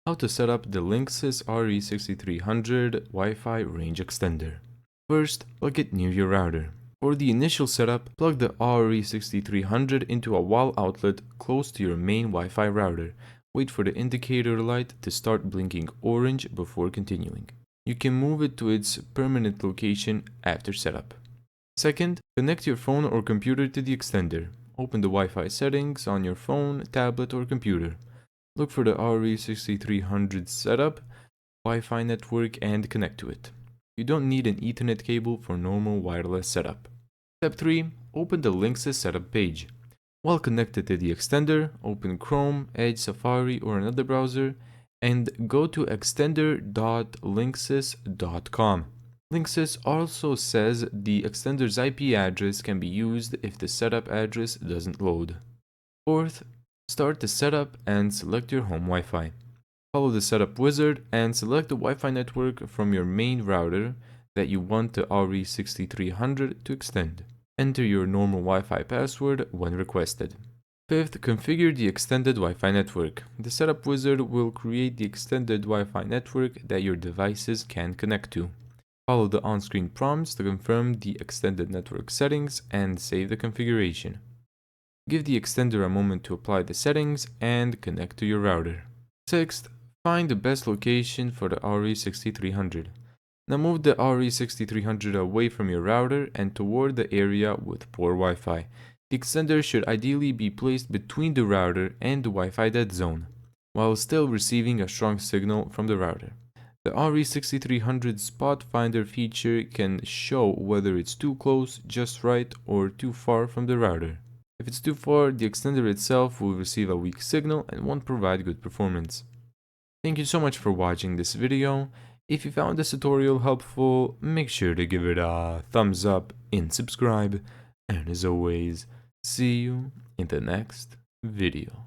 How to set up the Linksys RE6300 Wi-Fi range extender. First, plug it near your router. For the initial setup, plug the RE6300 into a wall outlet close to your main Wi-Fi router. Wait for the indicator light to start blinking orange before continuing. You can move it to its permanent location after setup. Second, connect your phone or computer to the extender. Open the Wi-Fi settings on your phone, tablet, or computer. Look for the RE6300 setup, Wi-Fi network, and connect to it. You don't need an Ethernet cable for normal wireless setup. Step 3. Open the Linksys setup page. While connected to the extender, open Chrome, Edge, Safari, or another browser, and go to extender.linksys.com. Linksys also says the extender's IP address can be used if the setup address doesn't load. Fourth, start the setup and select your home Wi-Fi. Follow the setup wizard and select the Wi-Fi network from your main router that you want the RE6300 to extend. Enter your normal Wi-Fi password when requested. Fifth, configure the extended Wi-Fi network. The setup wizard will create the extended Wi-Fi network that your devices can connect to. Follow the on-screen prompts to confirm the extended network settings and save the configuration. Give the extender a moment to apply the settings and connect to your router. Sixth, find the best location for the RE6300. Now move the RE6300 away from your router and toward the area with poor Wi-Fi. The extender should ideally be placed between the router and the Wi-Fi dead zone, while still receiving a strong signal from the router. The RE6300 spot finder feature can show whether it's too close, just right, or too far from the router. If it's too far, the extender itself will receive a weak signal and won't provide good performance. Thank you so much for watching this video. If you found this tutorial helpful, make sure to give it a thumbs up and subscribe. And as always, see you in the next video.